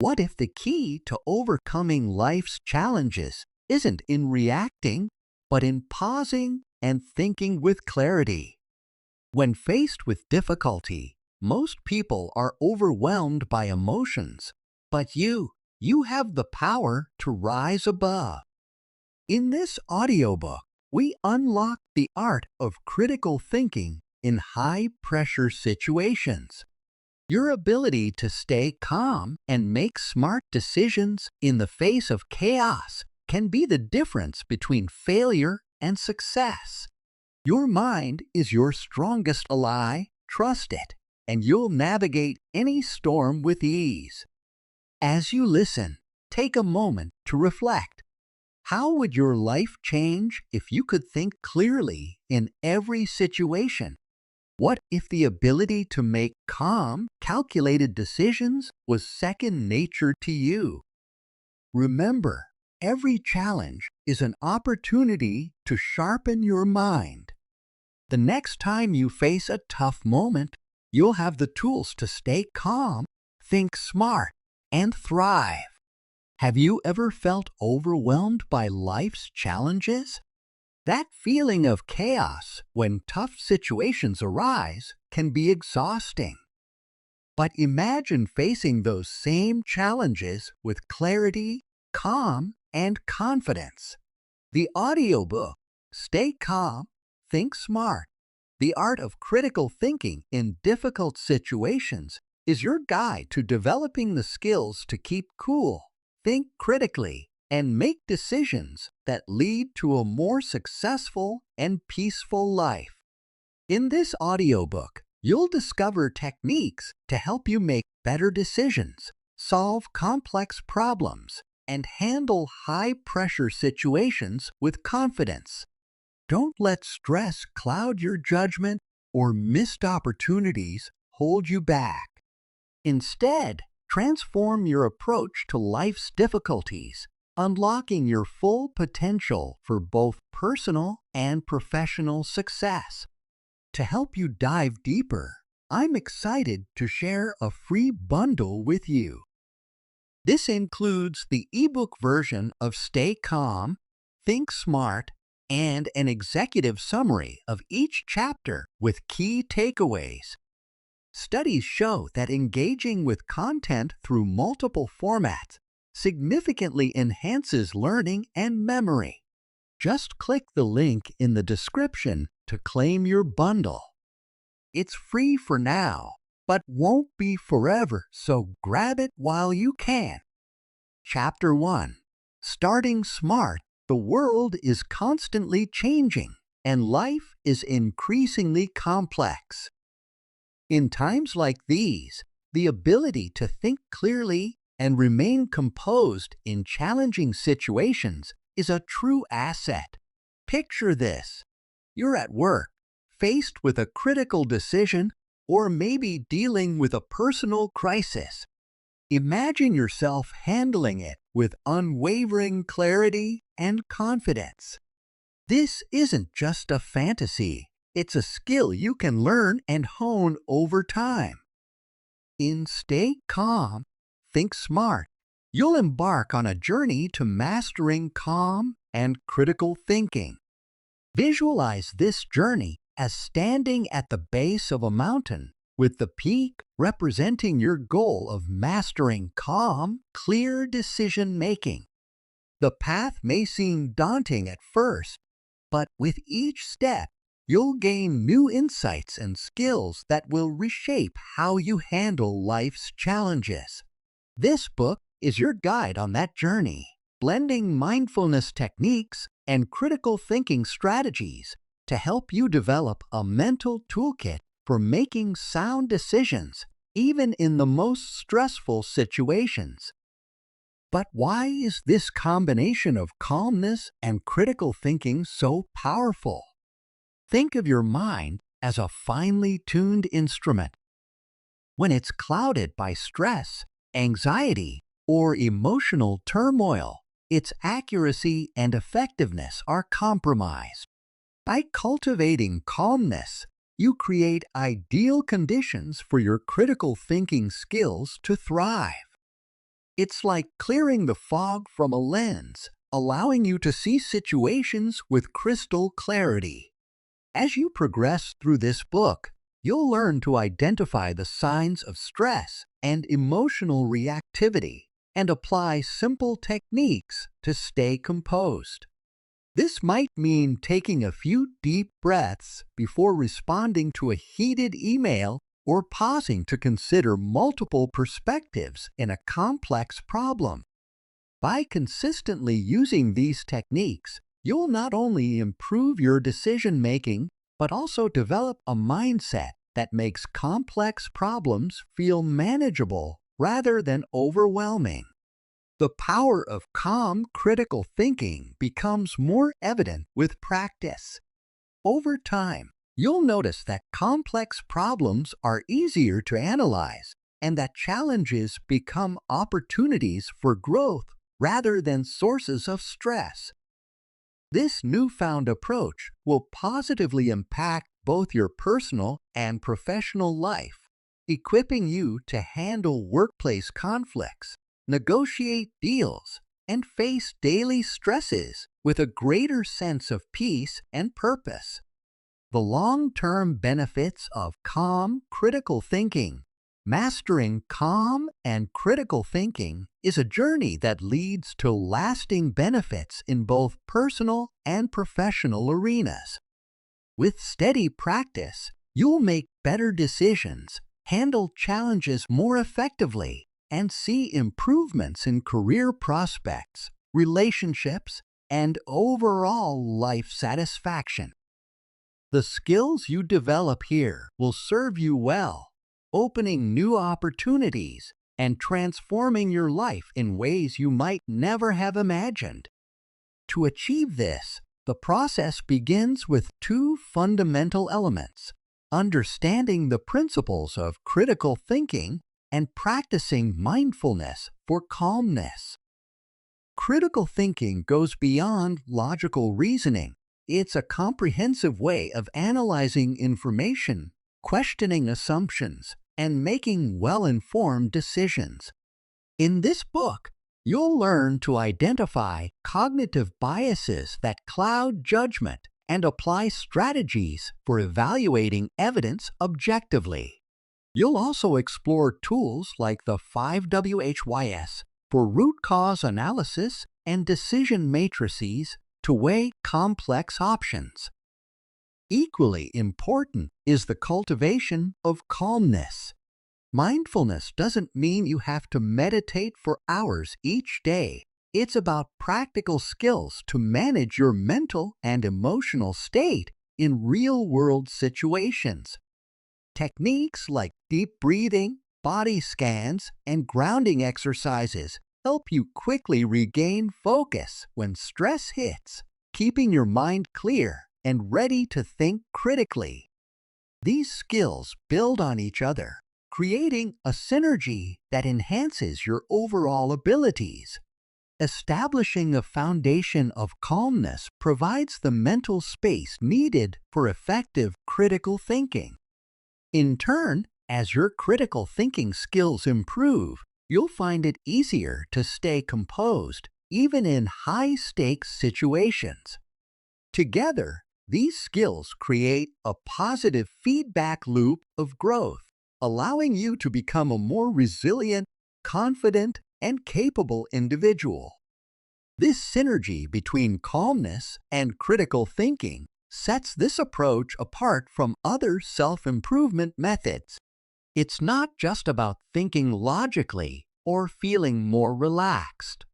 What if the key to overcoming life's challenges isn't in reacting, but in pausing and thinking with clarity? When faced with difficulty, most people are overwhelmed by emotions, but you have the power to rise above. In this audiobook, we unlock the art of critical thinking in high-pressure situations. Your ability to stay calm and make smart decisions in the face of chaos can be the difference between failure and success. Your mind is your strongest ally, trust it, and you'll navigate any storm with ease. As you listen, take a moment to reflect. How would your life change if you could think clearly in every situation? What if the ability to make calm, calculated decisions was second nature to you? Remember, every challenge is an opportunity to sharpen your mind. The next time you face a tough moment, you'll have the tools to stay calm, think smart, and thrive. Have you ever felt overwhelmed by life's challenges? That feeling of chaos when tough situations arise can be exhausting. But imagine facing those same challenges with clarity, calm, and confidence. The audiobook, Stay Calm, Think Smart, The Art of Critical Thinking in Difficult Situations, is your guide to developing the skills to keep cool, think critically, and make decisions that lead to a more successful and peaceful life. In this audiobook, you'll discover techniques to help you make better decisions, solve complex problems, and handle high-pressure situations with confidence. Don't let stress cloud your judgment or missed opportunities hold you back. Instead, transform your approach to life's difficulties, unlocking your full potential for both personal and professional success. To help you dive deeper, I'm excited to share a free bundle with you. This includes the ebook version of Stay Calm, Think Smart, and an executive summary of each chapter with key takeaways. Studies show that engaging with content through multiple formats significantly enhances learning and memory. Just click the link in the description to claim your bundle. It's free for now, but won't be forever, so grab it while you can. Chapter 1. Starting Smart. The world is constantly changing, and life is increasingly complex. In times like these, the ability to think clearly and remain composed in challenging situations is a true asset. Picture this. You're at work, faced with a critical decision, or maybe dealing with a personal crisis. Imagine yourself handling it with unwavering clarity and confidence. This isn't just a fantasy. It's a skill you can learn and hone over time. In Stay Calm, Think Smart, you'll embark on a journey to mastering calm and critical thinking. Visualize this journey as standing at the base of a mountain, with the peak representing your goal of mastering calm, clear decision-making. The path may seem daunting at first, but with each step, you'll gain new insights and skills that will reshape how you handle life's challenges. This book is your guide on that journey, blending mindfulness techniques and critical thinking strategies to help you develop a mental toolkit for making sound decisions, even in the most stressful situations. But why is this combination of calmness and critical thinking so powerful? Think of your mind as a finely tuned instrument. When it's clouded by stress, anxiety, or emotional turmoil, its accuracy and effectiveness are compromised. By cultivating calmness, you create ideal conditions for your critical thinking skills to thrive. It's like clearing the fog from a lens, allowing you to see situations with crystal clarity. As you progress through this book, you'll learn to identify the signs of stress and emotional reactivity and apply simple techniques to stay composed. This might mean taking a few deep breaths before responding to a heated email or pausing to consider multiple perspectives in a complex problem. By consistently using these techniques, you'll not only improve your decision-making, but also develop a mindset that makes complex problems feel manageable rather than overwhelming. The power of calm, critical thinking becomes more evident with practice. Over time, you'll notice that complex problems are easier to analyze and that challenges become opportunities for growth rather than sources of stress. This newfound approach will positively impact both your personal and professional life, equipping you to handle workplace conflicts, negotiate deals, and face daily stresses with a greater sense of peace and purpose. The long-term benefits of calm, critical thinking. Mastering calm and critical thinking is a journey that leads to lasting benefits in both personal and professional arenas. With steady practice, you'll make better decisions, handle challenges more effectively, and see improvements in career prospects, relationships, and overall life satisfaction. The skills you develop here will serve you well, opening new opportunities and transforming your life in ways you might never have imagined. To achieve this, the process begins with two fundamental elements: understanding the principles of critical thinking and practicing mindfulness for calmness. Critical thinking goes beyond logical reasoning. It's a comprehensive way of analyzing information, questioning assumptions, and making well-informed decisions. In this book, you'll learn to identify cognitive biases that cloud judgment and apply strategies for evaluating evidence objectively. You'll also explore tools like the 5WHYS for root cause analysis and decision matrices to weigh complex options. Equally important is the cultivation of calmness. Mindfulness doesn't mean you have to meditate for hours each day. It's about practical skills to manage your mental and emotional state in real-world situations. Techniques like deep breathing, body scans, and grounding exercises help you quickly regain focus when stress hits, keeping your mind clear and ready to think critically. These skills build on each other, creating a synergy that enhances your overall abilities. Establishing a foundation of calmness provides the mental space needed for effective critical thinking. In turn, as your critical thinking skills improve, you'll find it easier to stay composed even in high-stakes situations. Together, these skills create a positive feedback loop of growth, allowing you to become a more resilient, confident, and capable individual. This synergy between calmness and critical thinking sets this approach apart from other self-improvement methods. It's not just about thinking logically or feeling more relaxed.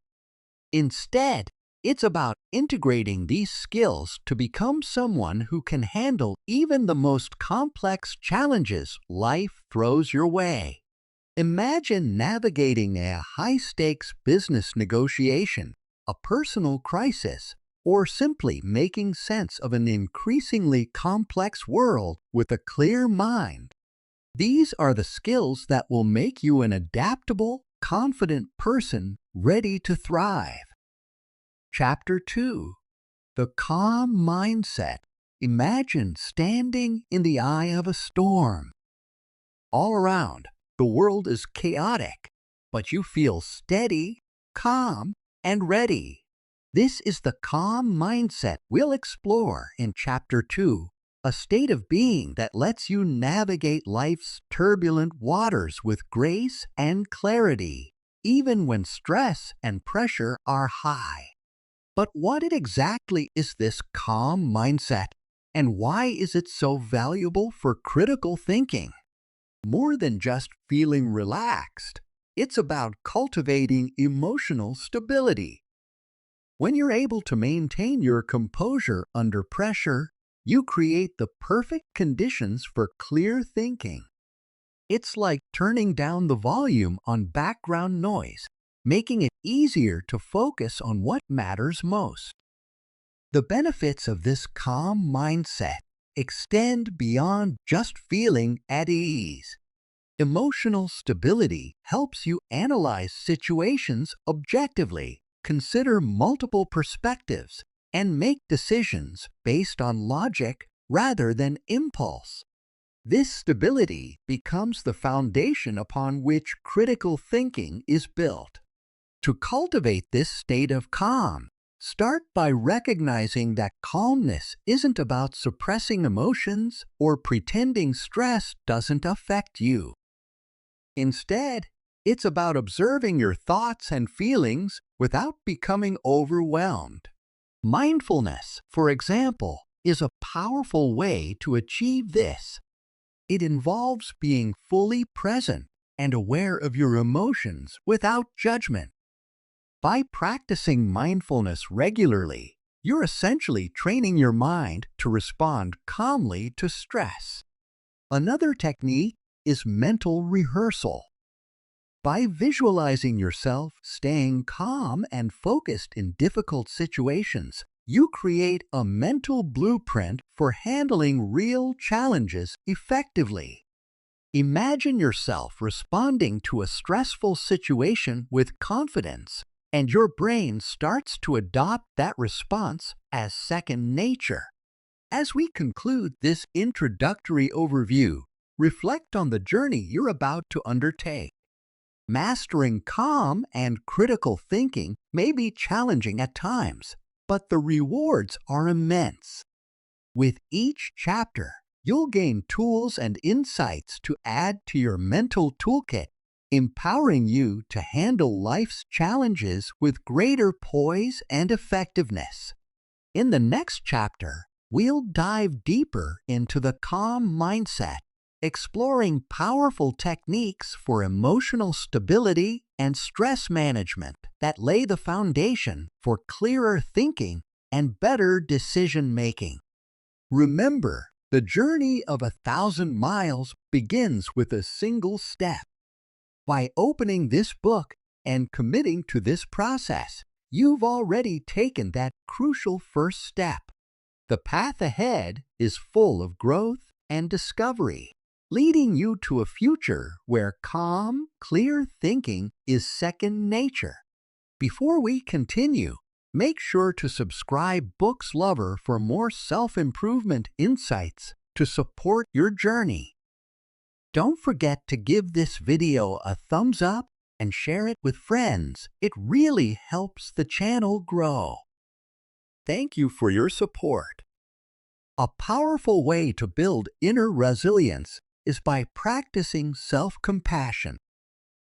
Instead, it's about integrating these skills to become someone who can handle even the most complex challenges life throws your way. Imagine navigating a high-stakes business negotiation, a personal crisis, or simply making sense of an increasingly complex world with a clear mind. These are the skills that will make you an adaptable, confident person ready to thrive. Chapter 2. The Calm Mindset. Imagine standing in the eye of a storm. All around, the world is chaotic, but you feel steady, calm, and ready. This is the calm mindset we'll explore in Chapter 2, a state of being that lets you navigate life's turbulent waters with grace and clarity, even when stress and pressure are high. But what exactly is this calm mindset, and why is it so valuable for critical thinking? More than just feeling relaxed, it's about cultivating emotional stability. When you're able to maintain your composure under pressure, you create the perfect conditions for clear thinking. It's like turning down the volume on background noise, making it easier to focus on what matters most. The benefits of this calm mindset extend beyond just feeling at ease. Emotional stability helps you analyze situations objectively, consider multiple perspectives, and make decisions based on logic rather than impulse. This stability becomes the foundation upon which critical thinking is built. To cultivate this state of calm, start by recognizing that calmness isn't about suppressing emotions or pretending stress doesn't affect you. Instead, it's about observing your thoughts and feelings without becoming overwhelmed. Mindfulness, for example, is a powerful way to achieve this. It involves being fully present and aware of your emotions without judgment. By practicing mindfulness regularly, you're essentially training your mind to respond calmly to stress. Another technique is mental rehearsal. By visualizing yourself staying calm and focused in difficult situations, you create a mental blueprint for handling real challenges effectively. Imagine yourself responding to a stressful situation with confidence, and your brain starts to adopt that response as second nature. As we conclude this introductory overview, reflect on the journey you're about to undertake. Mastering calm and critical thinking may be challenging at times, but the rewards are immense. With each chapter, you'll gain tools and insights to add to your mental toolkit, empowering you to handle life's challenges with greater poise and effectiveness. In the next chapter, we'll dive deeper into the calm mindset, exploring powerful techniques for emotional stability and stress management that lay the foundation for clearer thinking and better decision-making. Remember, the journey of 1,000 miles begins with a single step. By opening this book and committing to this process, you've already taken that crucial first step. The path ahead is full of growth and discovery, leading you to a future where calm, clear thinking is second nature. Before we continue, make sure to subscribe Books Lover for more self-improvement insights to support your journey. Don't forget to give this video a thumbs up and share it with friends. It really helps the channel grow. Thank you for your support. A powerful way to build inner resilience is by practicing self-compassion.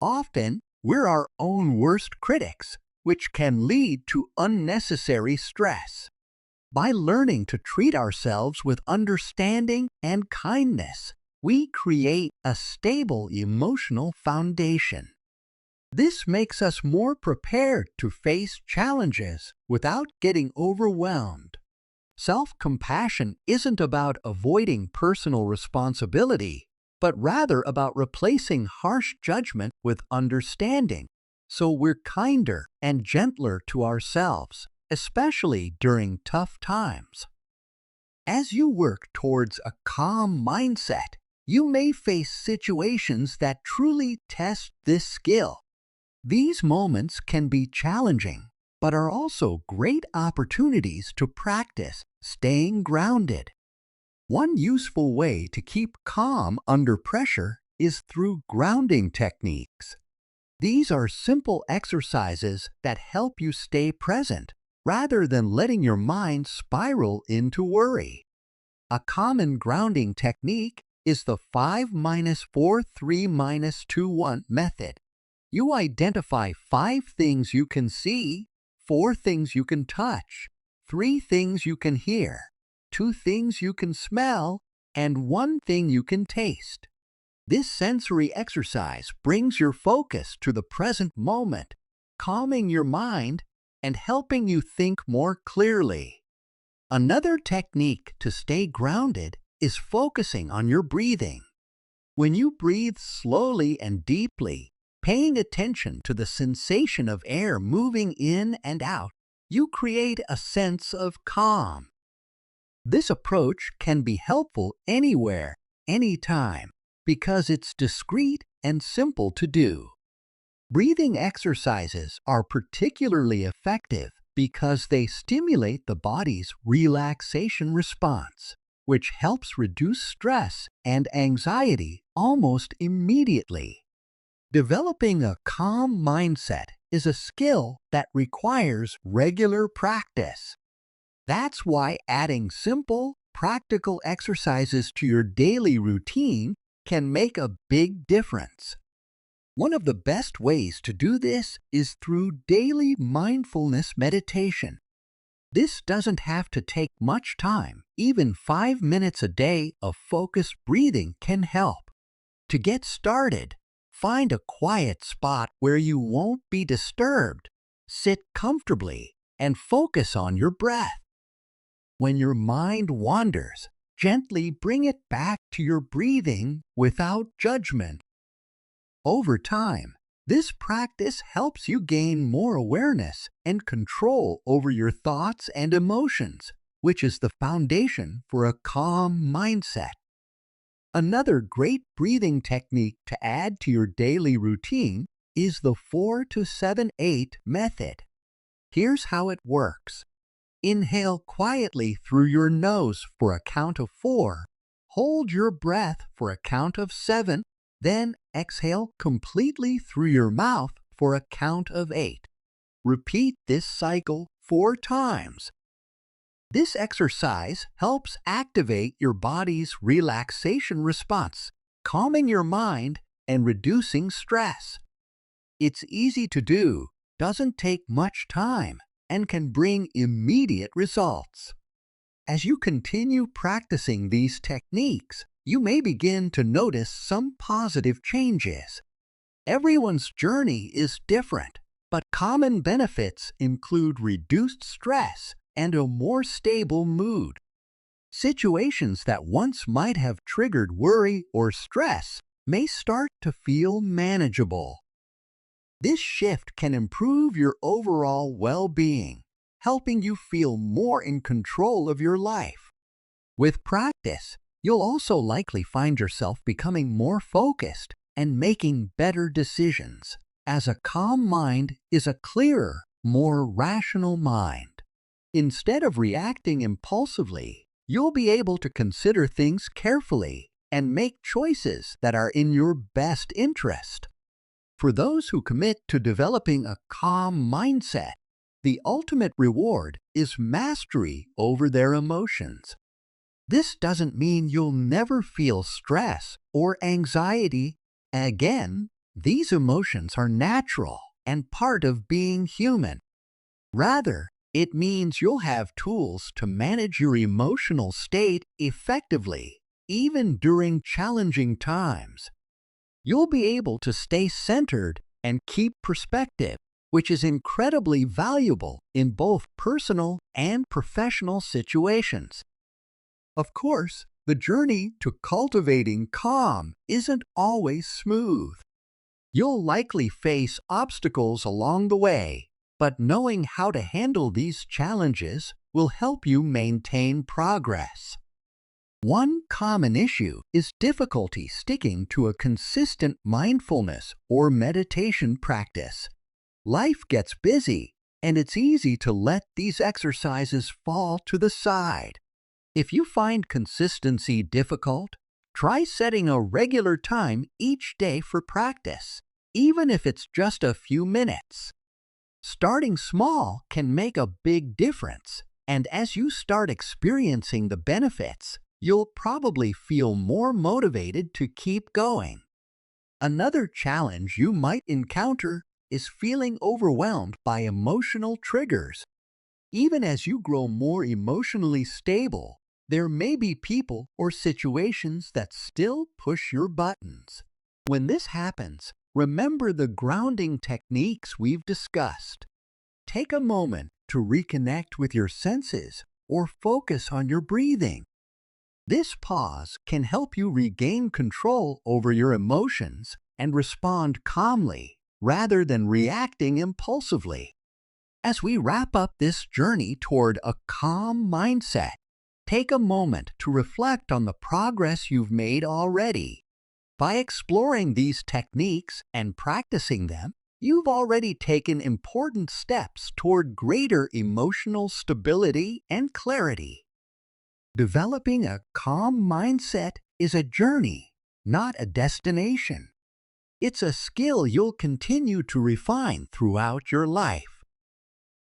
Often, we're our own worst critics, which can lead to unnecessary stress. By learning to treat ourselves with understanding and kindness, we create a stable emotional foundation. This makes us more prepared to face challenges without getting overwhelmed. Self-compassion isn't about avoiding personal responsibility, but rather about replacing harsh judgment with understanding, so we're kinder and gentler to ourselves, especially during tough times. As you work towards a calm mindset, you may face situations that truly test this skill. These moments can be challenging, but are also great opportunities to practice staying grounded. One useful way to keep calm under pressure is through grounding techniques. These are simple exercises that help you stay present rather than letting your mind spiral into worry. A common grounding technique is the 5-4-3-2-1 method. You identify 5 things you can see, 4 things you can touch, 3 things you can hear, 2 things you can smell, and 1 thing you can taste. This sensory exercise brings your focus to the present moment, calming your mind and helping you think more clearly. Another technique to stay grounded is focusing on your breathing. When you breathe slowly and deeply, paying attention to the sensation of air moving in and out, you create a sense of calm. This approach can be helpful anywhere, anytime, because it's discreet and simple to do. Breathing exercises are particularly effective because they stimulate the body's relaxation response, which helps reduce stress and anxiety almost immediately. Developing a calm mindset is a skill that requires regular practice. That's why adding simple, practical exercises to your daily routine can make a big difference. One of the best ways to do this is through daily mindfulness meditation. This doesn't have to take much time. Even 5 minutes a day of focused breathing can help. To get started, find a quiet spot where you won't be disturbed. Sit comfortably and focus on your breath. When your mind wanders, gently bring it back to your breathing without judgment. Over time, this practice helps you gain more awareness and control over your thoughts and emotions, which is the foundation for a calm mindset. Another great breathing technique to add to your daily routine is the 4-7-8 method. Here's how it works. Inhale quietly through your nose for a count of 4. Hold your breath for a count of 7. Then exhale completely through your mouth for a count of 8. Repeat this cycle 4 times. This exercise helps activate your body's relaxation response, calming your mind and reducing stress. It's easy to do, doesn't take much time, and can bring immediate results. As you continue practicing these techniques, you may begin to notice some positive changes. Everyone's journey is different, but common benefits include reduced stress and a more stable mood. Situations that once might have triggered worry or stress may start to feel manageable. This shift can improve your overall well-being, helping you feel more in control of your life. With practice, you'll also likely find yourself becoming more focused and making better decisions, as a calm mind is a clearer, more rational mind. Instead of reacting impulsively, you'll be able to consider things carefully and make choices that are in your best interest. For those who commit to developing a calm mindset, the ultimate reward is mastery over their emotions. This doesn't mean you'll never feel stress or anxiety again. These emotions are natural and part of being human. Rather, it means you'll have tools to manage your emotional state effectively, even during challenging times. You'll be able to stay centered and keep perspective, which is incredibly valuable in both personal and professional situations. Of course, the journey to cultivating calm isn't always smooth. You'll likely face obstacles along the way, but knowing how to handle these challenges will help you maintain progress. One common issue is difficulty sticking to a consistent mindfulness or meditation practice. Life gets busy, and it's easy to let these exercises fall to the side. If you find consistency difficult, try setting a regular time each day for practice. even if it's just a few minutes. Starting small can make a big difference, and as you start experiencing the benefits, you'll probably feel more motivated to keep going. Another challenge you might encounter is feeling overwhelmed by emotional triggers. Even as you grow more emotionally stable, there may be people or situations that still push your buttons. When this happens, remember the grounding techniques we've discussed. Take a moment to reconnect with your senses or focus on your breathing. This pause can help you regain control over your emotions and respond calmly rather than reacting impulsively. As we wrap up this journey toward a calm mindset, take a moment to reflect on the progress you've made already. By exploring these techniques and practicing them, you've already taken important steps toward greater emotional stability and clarity. Developing a calm mindset is a journey, not a destination. It's a skill you'll continue to refine throughout your life.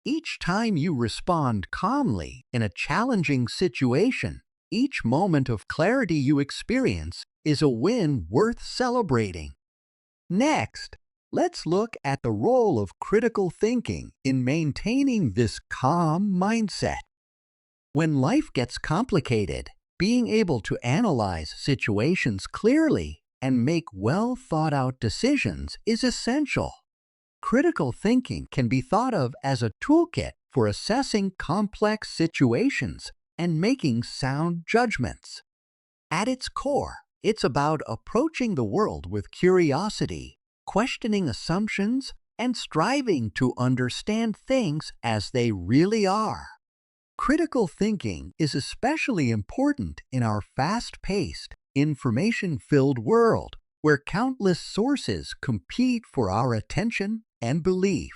Each time you respond calmly in a challenging situation, each moment of clarity you experience is a win worth celebrating. Next, let's look at the role of critical thinking in maintaining this calm mindset. When life gets complicated, being able to analyze situations clearly and make well-thought-out decisions is essential. Critical thinking can be thought of as a toolkit for assessing complex situations and making sound judgments. At its core, it's about approaching the world with curiosity, questioning assumptions, and striving to understand things as they really are. Critical thinking is especially important in our fast-paced, information-filled world, where countless sources compete for our attention and belief.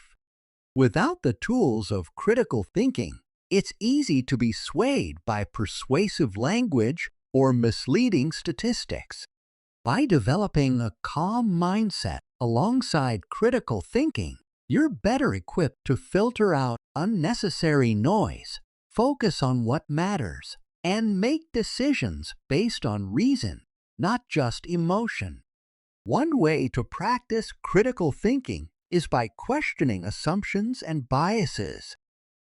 Without the tools of critical thinking, it's easy to be swayed by persuasive language or misleading statistics. By developing a calm mindset alongside critical thinking, you're better equipped to filter out unnecessary noise, focus on what matters, and make decisions based on reason, not just emotion. One way to practice critical thinking is by questioning assumptions and biases.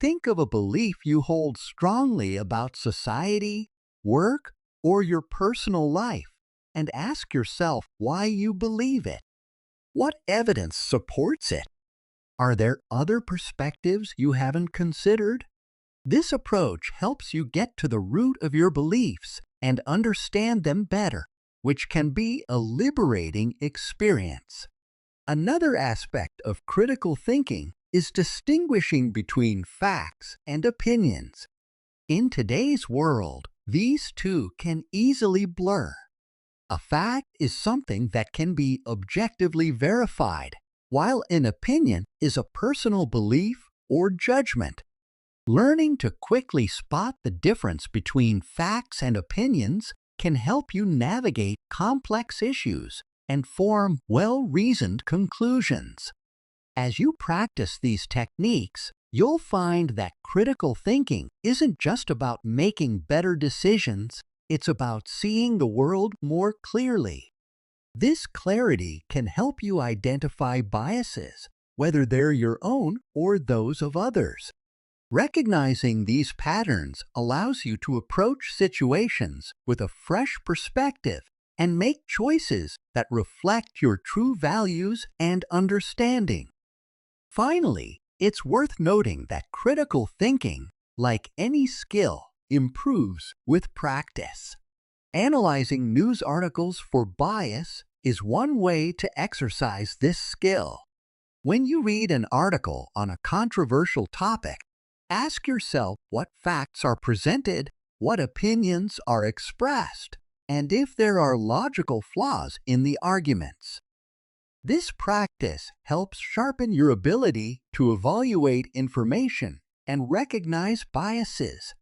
Think of a belief you hold strongly about society, work, or your personal life, and ask yourself why you believe it. What evidence supports it? Are there other perspectives you haven't considered? This approach helps you get to the root of your beliefs and understand them better, which can be a liberating experience. Another aspect of critical thinking is distinguishing between facts and opinions. In today's world, these two can easily blur. A fact is something that can be objectively verified, while an opinion is a personal belief or judgment. Learning to quickly spot the difference between facts and opinions can help you navigate complex issues and form well-reasoned conclusions. As you practice these techniques, you'll find that critical thinking isn't just about making better decisions, it's about seeing the world more clearly. This clarity can help you identify biases, whether they're your own or those of others. Recognizing these patterns allows you to approach situations with a fresh perspective and make choices that reflect your true values and understanding. Finally, it's worth noting that critical thinking, like any skill, improves with practice. Analyzing news articles for bias is one way to exercise this skill. When you read an article on a controversial topic, ask yourself what facts are presented, what opinions are expressed, and if there are logical flaws in the arguments. This practice helps sharpen your ability to evaluate information and recognize biases.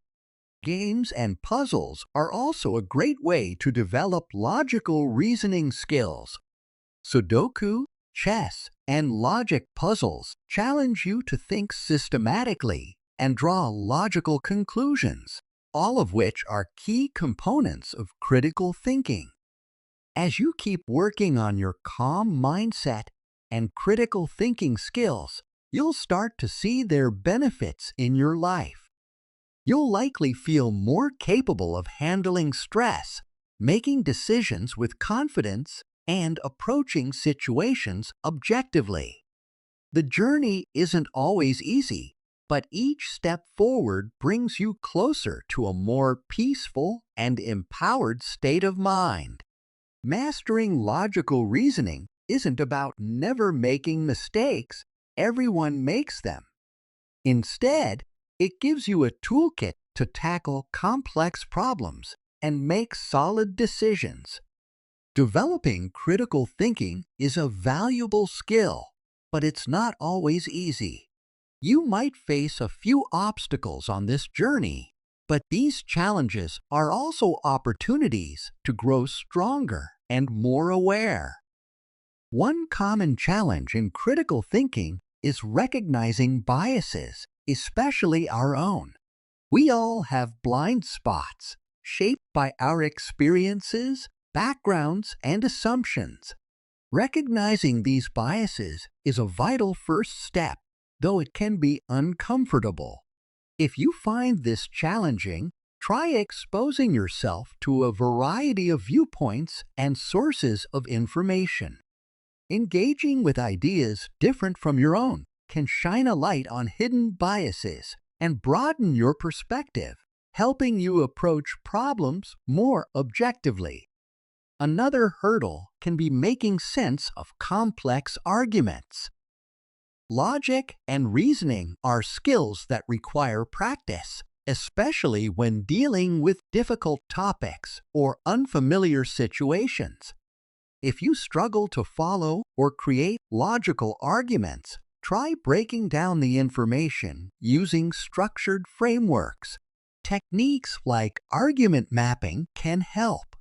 Games and puzzles are also a great way to develop logical reasoning skills. Sudoku, chess, and logic puzzles challenge you to think systematically and draw logical conclusions, all of which are key components of critical thinking. As you keep working on your calm mindset and critical thinking skills, you'll start to see their benefits in your life. You'll likely feel more capable of handling stress, making decisions with confidence, and approaching situations objectively. The journey isn't always easy, but each step forward brings you closer to a more peaceful and empowered state of mind. Mastering logical reasoning isn't about never making mistakes. Everyone makes them. Instead, it gives you a toolkit to tackle complex problems and make solid decisions. Developing critical thinking is a valuable skill, but it's not always easy. You might face a few obstacles on this journey, but these challenges are also opportunities to grow stronger and more aware. One common challenge in critical thinking is recognizing biases, especially our own. We all have blind spots, shaped by our experiences, backgrounds, and assumptions. Recognizing these biases is a vital first step, though it can be uncomfortable. If you find this challenging, try exposing yourself to a variety of viewpoints and sources of information. Engaging with ideas different from your own can shine a light on hidden biases and broaden your perspective, helping you approach problems more objectively. Another hurdle can be making sense of complex arguments. Logic and reasoning are skills that require practice, especially when dealing with difficult topics or unfamiliar situations. If you struggle to follow or create logical arguments, try breaking down the information using structured frameworks. Techniques like argument mapping can help.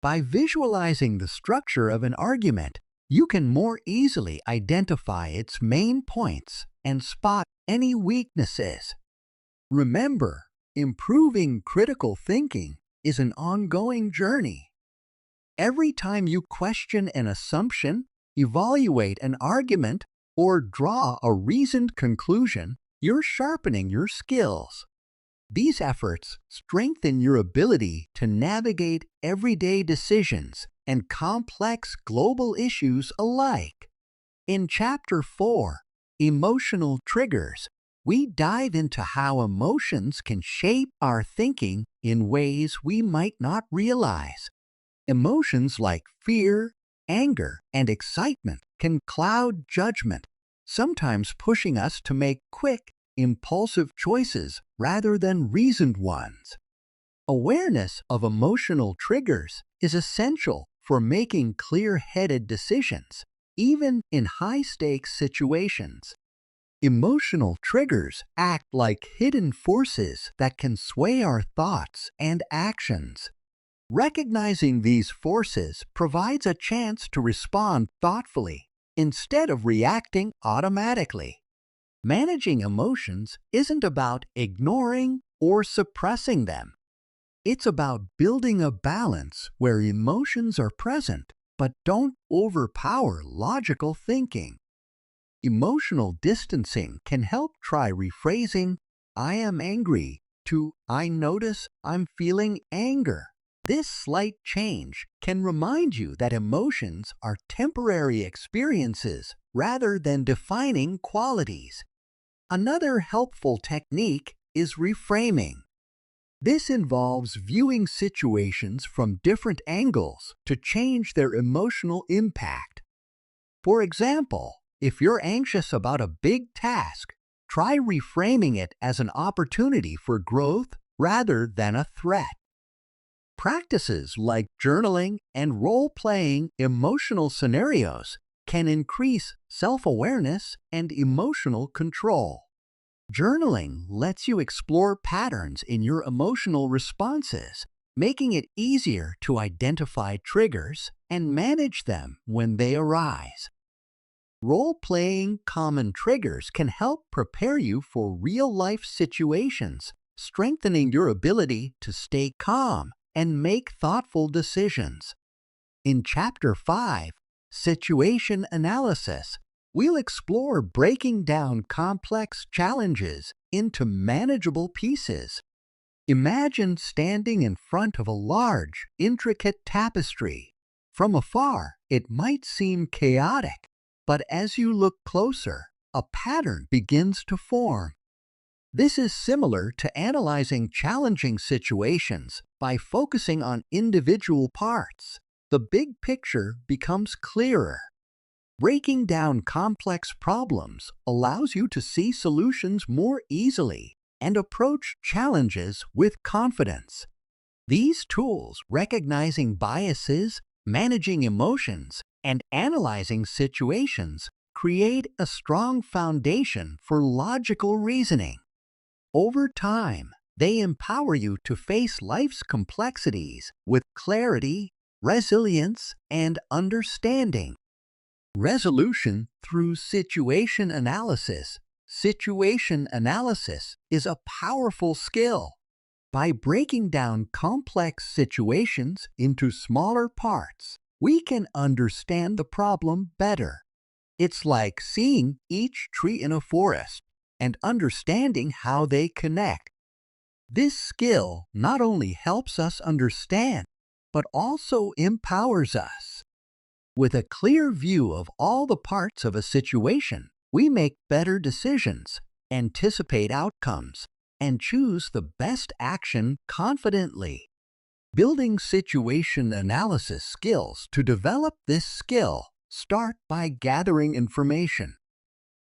By visualizing the structure of an argument, you can more easily identify its main points and spot any weaknesses. Remember, improving critical thinking is an ongoing journey. Every time you question an assumption, evaluate an argument, or draw a reasoned conclusion, you're sharpening your skills. These efforts strengthen your ability to navigate everyday decisions and complex global issues alike. In Chapter 4, Emotional Triggers, we dive into how emotions can shape our thinking in ways we might not realize. Emotions like fear, anger, and excitement can cloud judgment, sometimes pushing us to make quick, impulsive choices rather than reasoned ones. Awareness of emotional triggers is essential for making clear-headed decisions, even in high-stakes situations. Emotional triggers act like hidden forces that can sway our thoughts and actions. Recognizing these forces provides a chance to respond thoughtfully instead of reacting automatically. Managing emotions isn't about ignoring or suppressing them. It's about building a balance where emotions are present but don't overpower logical thinking. Emotional distancing can help try rephrasing "I am angry" to "I notice I'm feeling anger." This slight change can remind you that emotions are temporary experiences rather than defining qualities. Another helpful technique is reframing. This involves viewing situations from different angles to change their emotional impact. For example, if you're anxious about a big task, try reframing it as an opportunity for growth rather than a threat. Practices like journaling and role-playing emotional scenarios can increase self-awareness and emotional control. Journaling lets you explore patterns in your emotional responses, making it easier to identify triggers and manage them when they arise. Role-playing common triggers can help prepare you for real-life situations, strengthening your ability to stay calm and make thoughtful decisions. In Chapter 5, Situation Analysis, we'll explore breaking down complex challenges into manageable pieces. Imagine standing in front of a large, intricate tapestry. From afar, it might seem chaotic, but as you look closer, a pattern begins to form. This is similar to analyzing challenging situations by focusing on individual parts. The big picture becomes clearer. Breaking down complex problems allows you to see solutions more easily and approach challenges with confidence. These tools, recognizing biases, managing emotions, and analyzing situations, create a strong foundation for logical reasoning. Over time, they empower you to face life's complexities with clarity, resilience, and understanding. Resolution through situation analysis. Situation analysis is a powerful skill. By breaking down complex situations into smaller parts, we can understand the problem better. It's like seeing each tree in a forest and understanding how they connect. This skill not only helps us understand, but also empowers us. With a clear view of all the parts of a situation, we make better decisions, anticipate outcomes, and choose the best action confidently. Building situation analysis skills. To develop this skill, start by gathering information.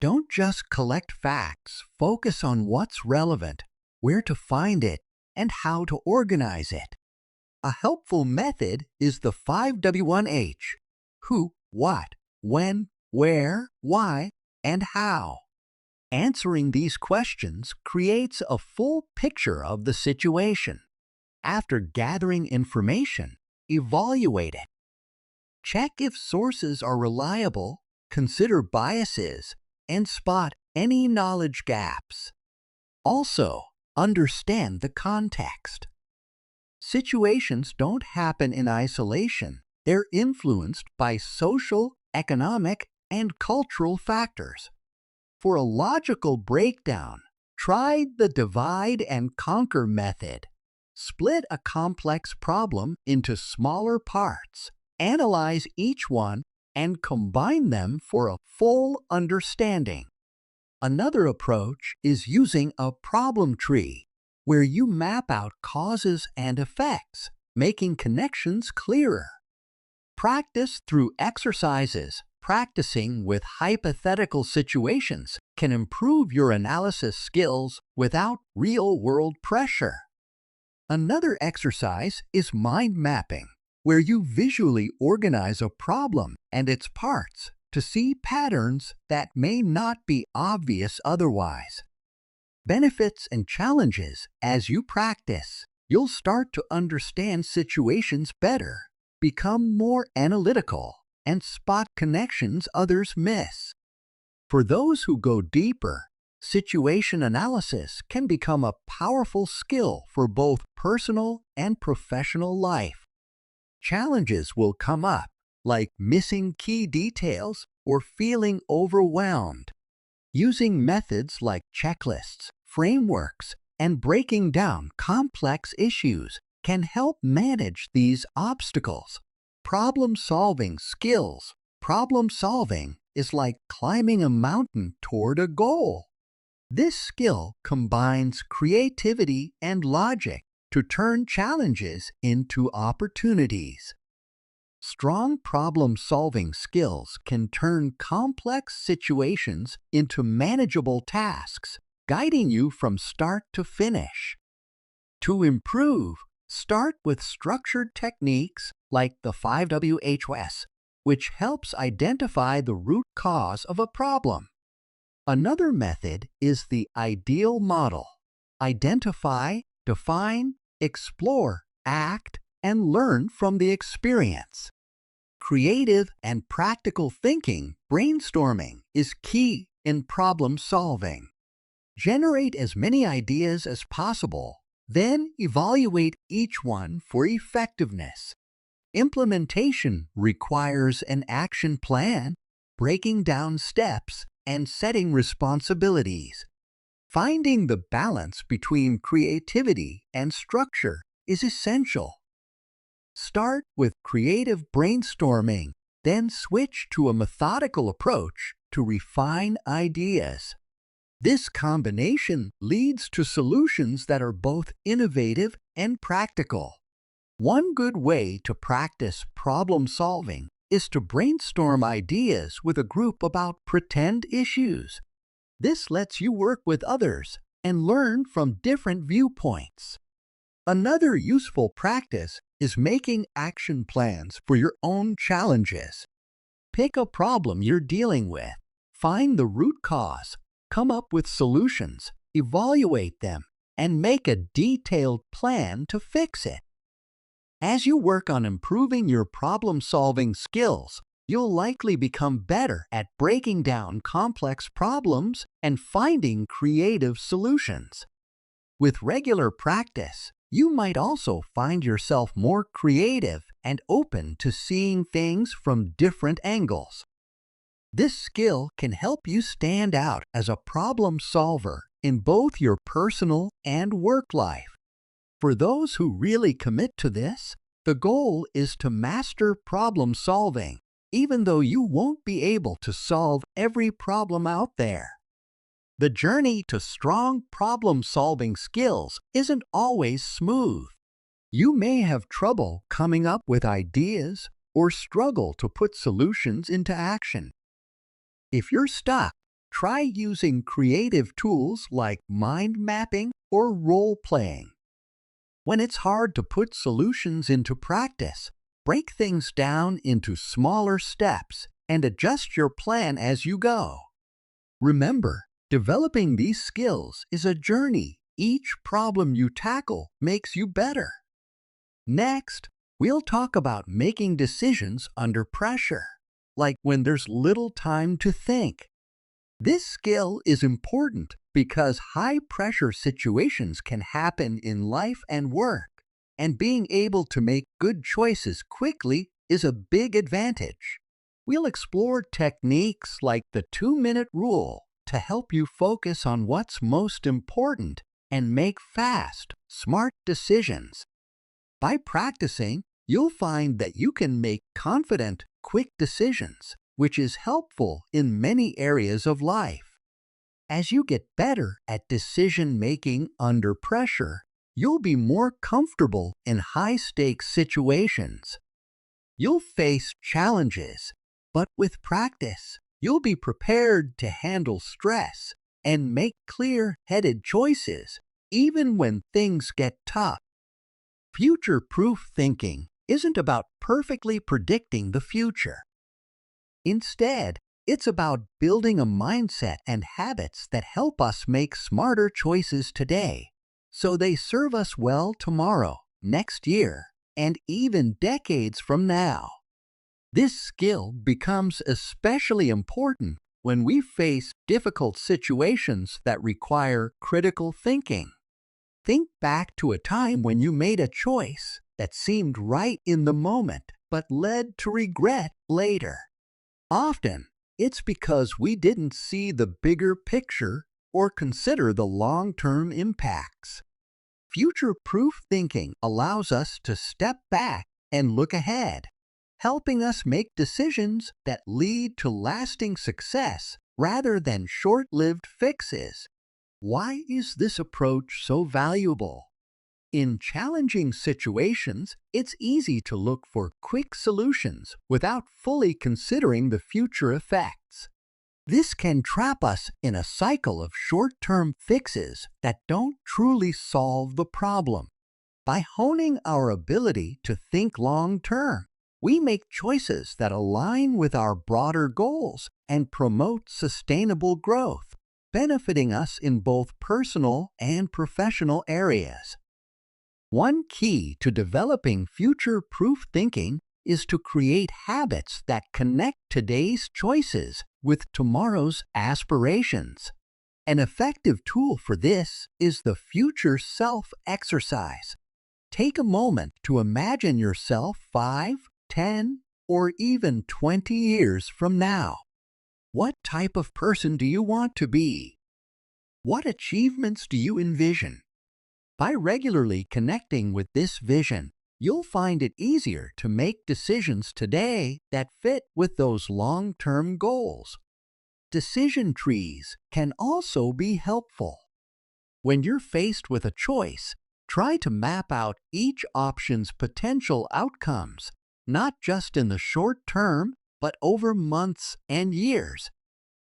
Don't just collect facts, focus on what's relevant, where to find it, and how to organize it. A helpful method is the 5W1H: who, what, when, where, why, and how. Answering these questions creates a full picture of the situation. After gathering information, evaluate it. Check if sources are reliable, consider biases, and spot any knowledge gaps. Also, understand the context. Situations don't happen in isolation. They're influenced by social, economic, and cultural factors. For a logical breakdown, try the divide and conquer method. Split a complex problem into smaller parts, analyze each one, and combine them for a full understanding. Another approach is using a problem tree, where you map out causes and effects, making connections clearer. Practice through exercises. Practicing with hypothetical situations can improve your analysis skills without real-world pressure. Another exercise is mind mapping, where you visually organize a problem and its parts to see patterns that may not be obvious otherwise. Benefits and challenges. As you practice, you'll start to understand situations better, become more analytical, and spot connections others miss. For those who go deeper, situation analysis can become a powerful skill for both personal and professional life. Challenges will come up, like missing key details or feeling overwhelmed. Using methods like checklists, frameworks, and breaking down complex issues can help manage these obstacles. Problem-solving skills. Problem-solving is like climbing a mountain toward a goal. This skill combines creativity and logic to turn challenges into opportunities. Strong problem-solving skills can turn complex situations into manageable tasks, guiding you from start to finish. To improve, start with structured techniques like the 5WHS, which helps identify the root cause of a problem. Another method is the ideal model. Identify, define, explore, act, and learn from the experience. creative and practical thinking, brainstorming is key in problem solving. Generate as many ideas as possible, then evaluate each one for effectiveness. Implementation requires an action plan, breaking down steps, and setting responsibilities. Finding the balance between creativity and structure is essential. Start with creative brainstorming, then switch to a methodical approach to refine ideas. This combination leads to solutions that are both innovative and practical. One good way to practice problem solving is to brainstorm ideas with a group about pretend issues. This lets you work with others and learn from different viewpoints. Another useful practice is making action plans for your own challenges. Pick a problem you're dealing with, find the root cause, come up with solutions, evaluate them, and make a detailed plan to fix it. As you work on improving your problem-solving skills, you'll likely become better at breaking down complex problems and finding creative solutions. With regular practice, you might also find yourself more creative and open to seeing things from different angles. This skill can help you stand out as a problem solver in both your personal and work life. For those who really commit to this, the goal is to master problem solving, even though you won't be able to solve every problem out there. The journey to strong problem-solving skills isn't always smooth. You may have trouble coming up with ideas or struggle to put solutions into action. If you're stuck, try using creative tools like mind mapping or role-playing. When it's hard to put solutions into practice, break things down into smaller steps and adjust your plan as you go. Remember, developing these skills is a journey. Each problem you tackle makes you better. Next, we'll talk about making decisions under pressure, like when there's little time to think. This skill is important because high-pressure situations can happen in life and work, and being able to make good choices quickly is a big advantage. We'll explore techniques like the 2-minute rule to help you focus on what's most important and make fast, smart decisions. By practicing, you'll find that you can make confident, quick decisions, which is helpful in many areas of life. As you get better at decision-making under pressure, you'll be more comfortable in high-stakes situations. You'll face challenges, but with practice, you'll be prepared to handle stress and make clear-headed choices, even when things get tough. Future-proof thinking isn't about perfectly predicting the future. Instead, it's about building a mindset and habits that help us make smarter choices today, so they serve us well tomorrow, next year, and even decades from now. This skill becomes especially important when we face difficult situations that require critical thinking. Think back to a time when you made a choice that seemed right in the moment but led to regret later. Often, it's because we didn't see the bigger picture or consider the long-term impacts. Future-proof thinking allows us to step back and look ahead, helping us make decisions that lead to lasting success rather than short-lived fixes. Why is this approach so valuable? In challenging situations, it's easy to look for quick solutions without fully considering the future effects. This can trap us in a cycle of short-term fixes that don't truly solve the problem. By honing our ability to think long-term, we make choices that align with our broader goals and promote sustainable growth, benefiting us in both personal and professional areas. One key to developing future-proof thinking is to create habits that connect today's choices with tomorrow's aspirations. An effective tool for this is the future self exercise. Take a moment to imagine yourself 5, 10, or even 20 years from now. What type of person do you want to be? What achievements do you envision? By regularly connecting with this vision, you'll find it easier to make decisions today that fit with those long-term goals. Decision trees can also be helpful. When you're faced with a choice, try to map out each option's potential outcomes, not just in the short term, but over months and years.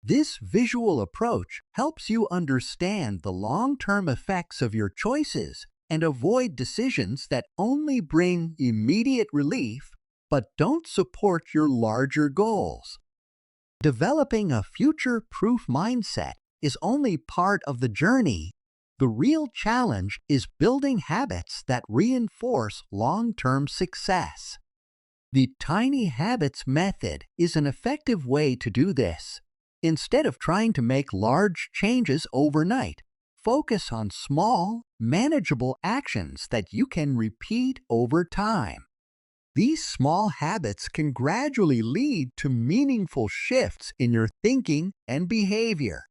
This visual approach helps you understand the long-term effects of your choices and avoid decisions that only bring immediate relief but don't support your larger goals. Developing a future-proof mindset is only part of the journey. The real challenge is building habits that reinforce long-term success. The tiny habits method is an effective way to do this. Instead of trying to make large changes overnight, focus on small, manageable actions that you can repeat over time. These small habits can gradually lead to meaningful shifts in your thinking and behavior.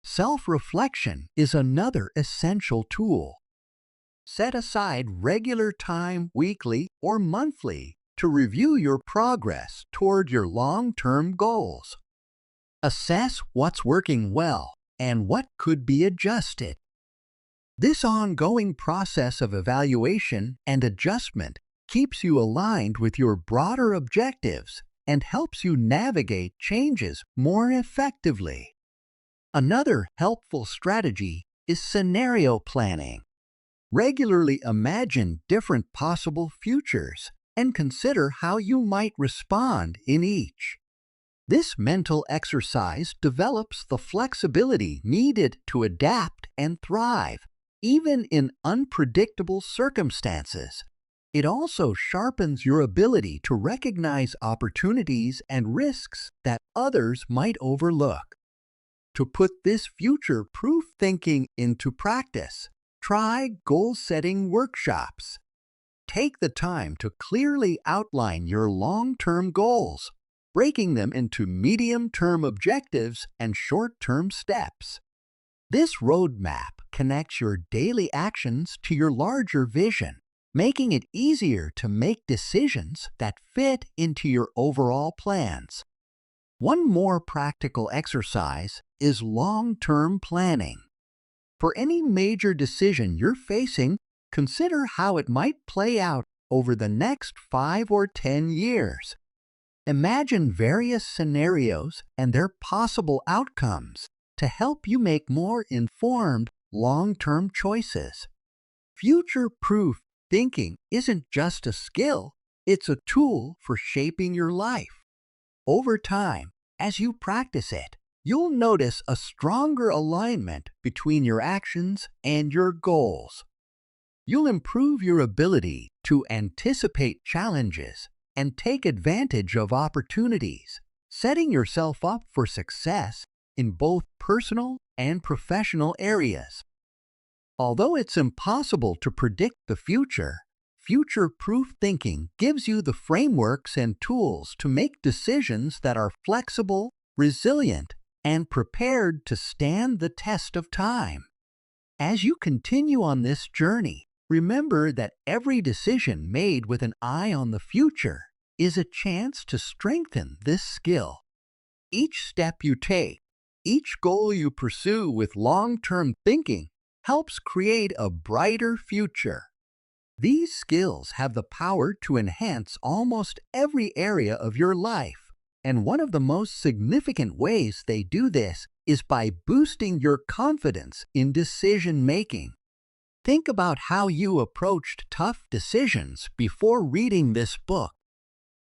Self-reflection is another essential tool. Set aside regular time weekly or monthly to review your progress toward your long-term goals. Assess what's working well and what could be adjusted. This ongoing process of evaluation and adjustment keeps you aligned with your broader objectives and helps you navigate changes more effectively. Another helpful strategy is scenario planning. Regularly imagine different possible futures and consider how you might respond in each. This mental exercise develops the flexibility needed to adapt and thrive, even in unpredictable circumstances. It also sharpens your ability to recognize opportunities and risks that others might overlook. To put this future-proof thinking into practice, try goal-setting workshops. Take the time to clearly outline your long-term goals, breaking them into medium-term objectives and short-term steps. This roadmap connects your daily actions to your larger vision, making it easier to make decisions that fit into your overall plans. One more practical exercise is long-term planning. For any major decision you're facing, consider how it might play out over the next 5 or 10 years. Imagine various scenarios and their possible outcomes to help you make more informed, long-term choices. Future-proof thinking isn't just a skill, it's a tool for shaping your life. Over time, as you practice it, you'll notice a stronger alignment between your actions and your goals. You'll improve your ability to anticipate challenges and take advantage of opportunities, setting yourself up for success in both personal and professional areas. Although it's impossible to predict the future, future-proof thinking gives you the frameworks and tools to make decisions that are flexible, resilient, and prepared to stand the test of time. As you continue on this journey, remember that every decision made with an eye on the future is a chance to strengthen this skill. Each step you take, each goal you pursue with long-term thinking helps create a brighter future. These skills have the power to enhance almost every area of your life, and one of the most significant ways they do this is by boosting your confidence in decision-making. Think about how you approached tough decisions before reading this book.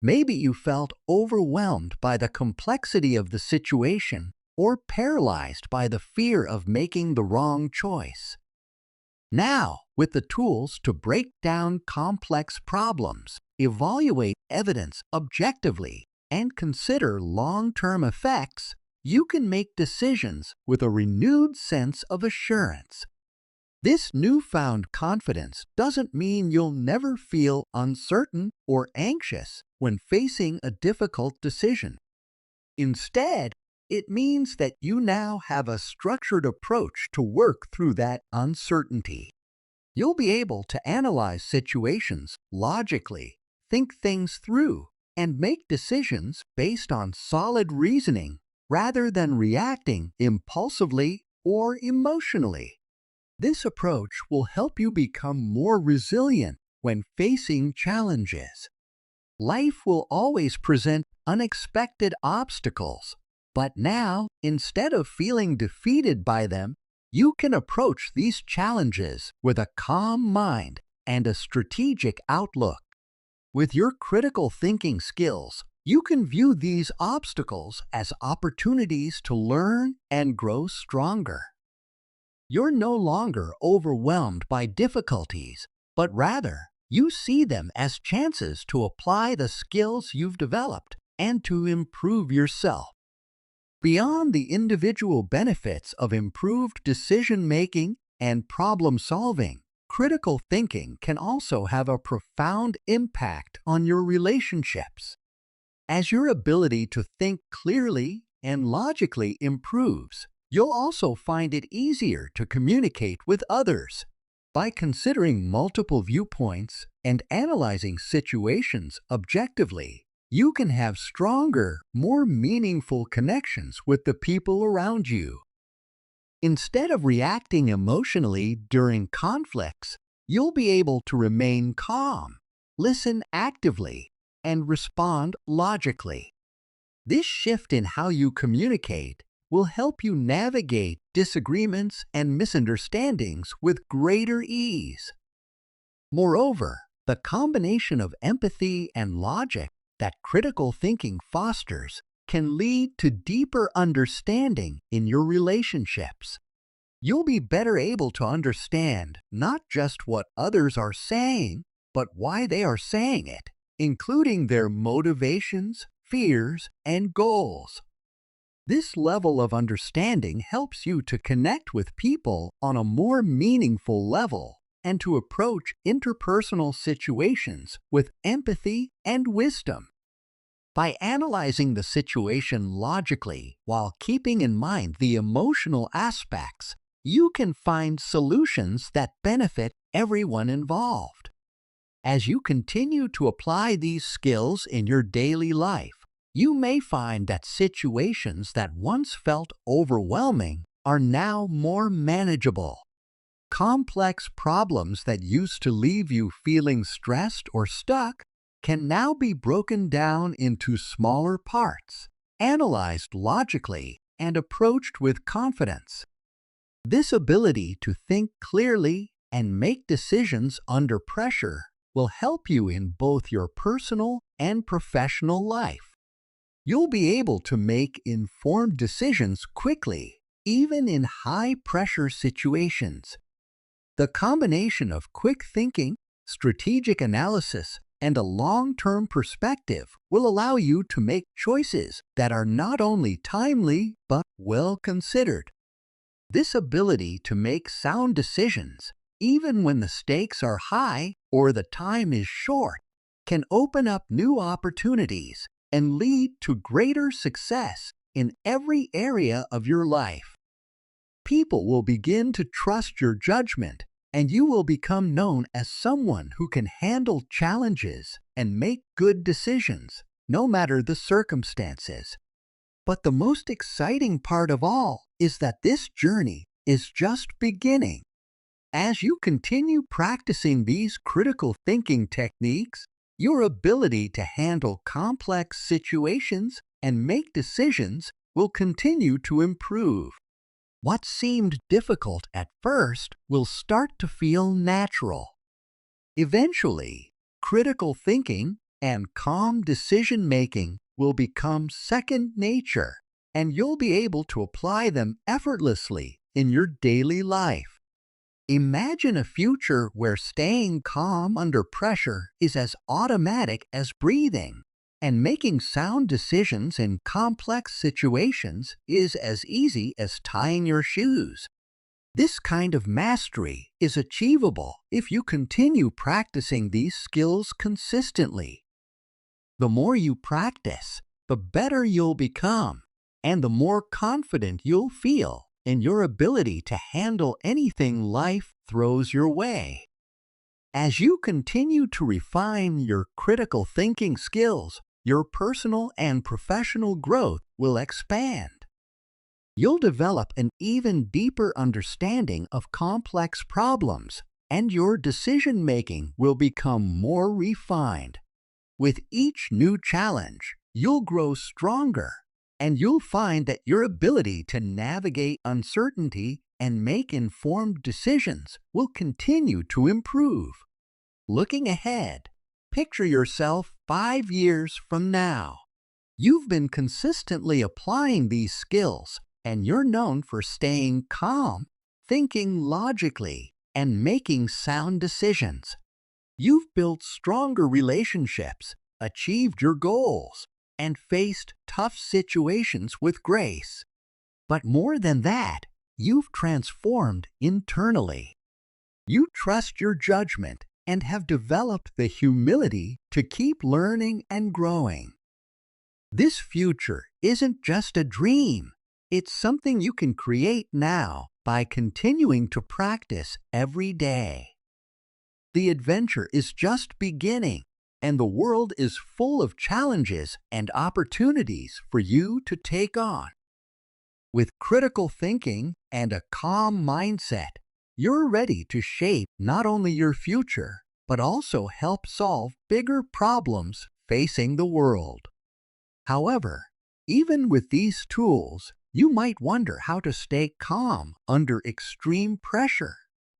Maybe you felt overwhelmed by the complexity of the situation or paralyzed by the fear of making the wrong choice. Now, with the tools to break down complex problems, evaluate evidence objectively, and consider long-term effects, you can make decisions with a renewed sense of assurance. This newfound confidence doesn't mean you'll never feel uncertain or anxious when facing a difficult decision. Instead, it means that you now have a structured approach to work through that uncertainty. You'll be able to analyze situations logically, think things through, and make decisions based on solid reasoning rather than reacting impulsively or emotionally. This approach will help you become more resilient when facing challenges. Life will always present unexpected obstacles, but now, instead of feeling defeated by them, you can approach these challenges with a calm mind and a strategic outlook. With your critical thinking skills, you can view these obstacles as opportunities to learn and grow stronger. You're no longer overwhelmed by difficulties, but rather, you see them as chances to apply the skills you've developed and to improve yourself. Beyond the individual benefits of improved decision-making and problem-solving, critical thinking can also have a profound impact on your relationships. As your ability to think clearly and logically improves, you'll also find it easier to communicate with others. By considering multiple viewpoints and analyzing situations objectively, you can have stronger, more meaningful connections with the people around you. Instead of reacting emotionally during conflicts, you'll be able to remain calm, listen actively, and respond logically. This shift in how you communicate will help you navigate disagreements and misunderstandings with greater ease. Moreover, the combination of empathy and logic that critical thinking fosters can lead to deeper understanding in your relationships. You'll be better able to understand not just what others are saying, but why they are saying it, including their motivations, fears, and goals. This level of understanding helps you to connect with people on a more meaningful level and to approach interpersonal situations with empathy and wisdom. By analyzing the situation logically while keeping in mind the emotional aspects, you can find solutions that benefit everyone involved. As you continue to apply these skills in your daily life, you may find that situations that once felt overwhelming are now more manageable. Complex problems that used to leave you feeling stressed or stuck can now be broken down into smaller parts, analyzed logically, and approached with confidence. This ability to think clearly and make decisions under pressure will help you in both your personal and professional life. You'll be able to make informed decisions quickly, even in high-pressure situations. The combination of quick thinking, strategic analysis, and a long-term perspective will allow you to make choices that are not only timely but well-considered. This ability to make sound decisions, even when the stakes are high or the time is short, can open up new opportunities and lead to greater success in every area of your life. People will begin to trust your judgment, and you will become known as someone who can handle challenges and make good decisions, no matter the circumstances. But the most exciting part of all is that this journey is just beginning. As you continue practicing these critical thinking techniques, your ability to handle complex situations and make decisions will continue to improve. What seemed difficult at first will start to feel natural. Eventually, critical thinking and calm decision-making will become second nature, and you'll be able to apply them effortlessly in your daily life. Imagine a future where staying calm under pressure is as automatic as breathing, and making sound decisions in complex situations is as easy as tying your shoes. This kind of mastery is achievable if you continue practicing these skills consistently. The more you practice, the better you'll become, and the more confident you'll feel in your ability to handle anything life throws your way. As you continue to refine your critical thinking skills, your personal and professional growth will expand. You'll develop an even deeper understanding of complex problems, and your decision-making will become more refined. With each new challenge, you'll grow stronger, and you'll find that your ability to navigate uncertainty and make informed decisions will continue to improve. Looking ahead, picture yourself 5 years from now. You've been consistently applying these skills, and you're known for staying calm, thinking logically, and making sound decisions. You've built stronger relationships, achieved your goals, and faced tough situations with grace. But more than that, you've transformed internally. You trust your judgment and have developed the humility to keep learning and growing. This future isn't just a dream. It's something you can create now by continuing to practice every day. The adventure is just beginning, and the world is full of challenges and opportunities for you to take on. With critical thinking and a calm mindset, you're ready to shape not only your future, but also help solve bigger problems facing the world. However, even with these tools, you might wonder how to stay calm under extreme pressure.